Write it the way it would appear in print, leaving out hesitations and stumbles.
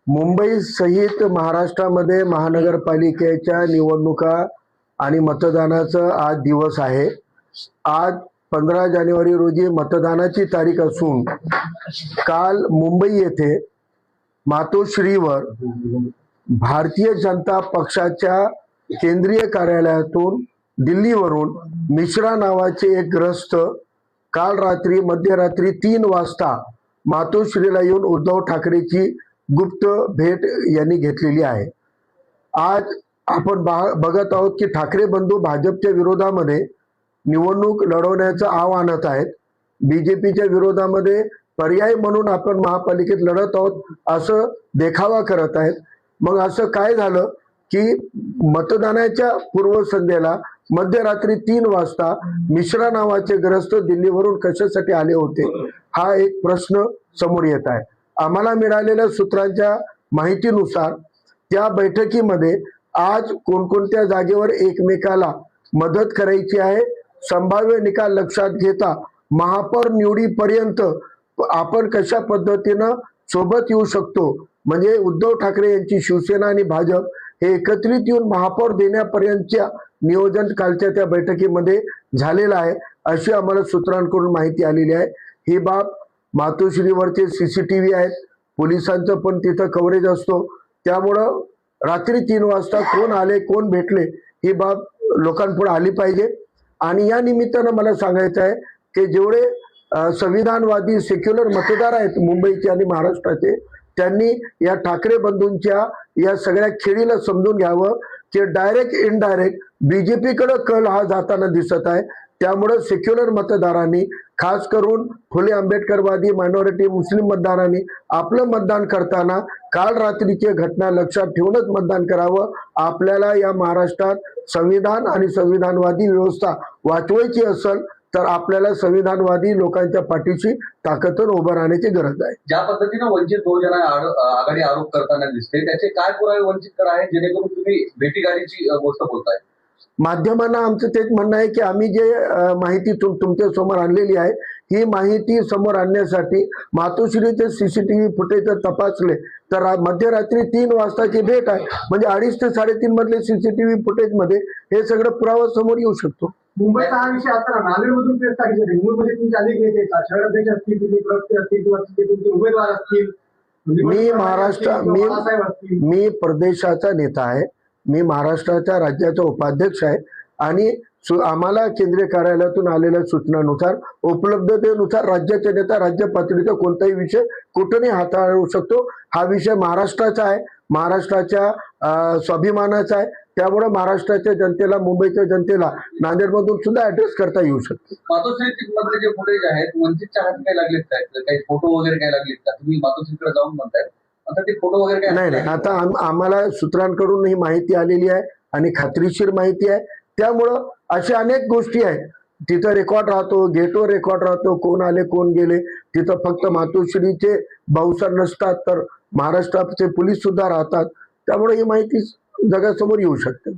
मुंबई सहित महाराष्ट्रामध्ये महानगरपालिकेच्या निवडणुका आणि मतदानाचा आज दिवस आहे। आज 15 जानेवारी रोजी मतदानाची तारीख असून काल मुंबई येथे मातोश्रीवर भारतीय जनता पक्षाच्या केंद्रीय कार्यालयातून दिल्लीवरून मिश्रा नावाचे एक ग्रस्त काल रात्री मध्यरात्री 3 वाजता मातोश्रीला येऊन उद्धव ठाकरेची गुप्त भेट यांनी घेतलेली आहे। आज आपण बघत आहोत की ठाकरे बंधू भाजपच्या विरोधामध्ये निवडणूक लढवण्याचं आव्हान आणत आहेत। बीजेपीच्या विरोधामध्ये पर्याय म्हणून आपण महापालिकेत लढत आहोत असं देखावा करत आहेत। मग असं काय झालं की मतदानाच्या पूर्वसंध्येला मध्यरात्री 3 वाजता मिश्रा नावाचे ग्रस्त दिल्लीवरून कशासाठी आले होते, हा एक प्रश्न समोर येत आहे। आम्हाला मिळालेल्या सूत्रांच्या माहितीनुसार त्या बैठकीमध्ये आज कोणकोणत्या जागेवर एकमेकाला मदत करायची आहे, संभाव्य निकाल लक्षात घेता महापौर निवडीपर्यंत आपण कशा पद्धतीनं सोबत येऊ शकतो, म्हणजे उद्धव ठाकरे यांची शिवसेना आणि भाजप हे एकत्रित येऊन महापौर देण्यापर्यंतच्या नियोजन कालच्या त्या बैठकीमध्ये झालेलं आहे अशी आम्हाला सूत्रांकडून माहिती आलेली आहे। ही बाब मातोश्रीवरचे सीसीटीव्ही आहेत, पोलिसांचं पण तिथं कव्हरेज असतो, त्यामुळं रात्री 3 वाजता कोण आले कोण भेटले ही बाब लोकांपुढे आली पाहिजे। आणि या निमित्तानं मला सांगायचं आहे की जेवढे संविधानवादी सेक्युलर मतदार आहेत मुंबईचे आणि महाराष्ट्राचे, त्यांनी या ठाकरे बंधूंच्या या सगळ्या खेळीला समजून घ्यावं की डायरेक्ट इनडायरेक्ट बीजेपीकडे कल हा जाताना दिसत आहे। त्यामुळे सेक्युलर मतदारांनी खास करून फुले आंबेडकरवादी मायनॉरिटी मुस्लिम मतदारांनी आपलं मतदान करताना काल रात्रीची घटना लक्षात ठेवूनच मतदान करावं। आपल्याला या महाराष्ट्रात संविधान आणि संविधानवादी व्यवस्था वाचवायची असेल तर आपल्याला संविधानवादी लोकांच्या पाठीशी ताकदीने उभं राहण्याची गरज आहे। ज्या पद्धतीने वंचित बहुजन आघाडी आरोप करताना दिसते त्याचे काय पुरावे वंचितकडे आहे जेणेकरून तुम्ही भेटीगाडीची गोष्ट बोलताय? माध्यमांना आमचं तेच म्हणणं आहे की आम्ही जे माहिती तुमच्या समोर आणलेली आहे ही माहिती समोर आणण्यासाठी मातोश्रीचे सीसीटीव्ही फुटेज तपासले तर मध्यरात्री 3 वाजताची भेट आहे, म्हणजे 2:30 ते 3:30 मधले सीसीटीव्ही फुटेज मध्ये हे सगळं पुरावा समोर येऊ शकतो। मुंबईचा हा विषय आता नांदेडमधून पेश टाकले मुंबईमध्ये तुमचे अनेक नेते आहेत, शहराध्यक्ष असतील, तुमचे प्रवक्ते असतील किंवा तुमचे उमेदवार असतील। मी प्रदेशाचा नेता आहे, मी महाराष्ट्राच्या राज्याचा उपाध्यक्ष आहे आणि आम्हाला केंद्रीय कार्यालयातून आलेल्या सूचनानुसार उपलब्धतेनुसार राज्याचे नेता राज्य पातळीचा कोणताही विषय कुठेही हाताळू शकतो। हा विषय महाराष्ट्राचा आहे, महाराष्ट्राच्या स्वाभिमानाचा आहे, त्यामुळे महाराष्ट्राच्या जनतेला मुंबईच्या जनतेला नांदेडमधून सुद्धा ऍड्रेस करता येऊ शकतो। मातोश्रीमध्ये जे फुटेज आहेत वंचितच्या हाती काही लागलेत काय, काही फोटो वगैरे काही लागलेत का? तुम्ही मातोश्रीकडे जाऊन म्हणताय आता ते फोटो वगैरे काय? नाही, आता आम्हाला सूत्रांकडून ही माहिती आलेली आहे आणि खात्रीशीर माहिती आहे, त्यामुळं अशा अनेक गोष्टी आहेत। तिथं रेकॉर्ड राहतो, गेटवर रेकॉर्ड राहतो, कोण आले कोण गेले। तिथं फक्त मातोश्रीचे भाऊसार नसतात तर महाराष्ट्राचे पोलीस सुद्धा राहतात, त्यामुळे ही माहिती जगासमोर येऊ शकते।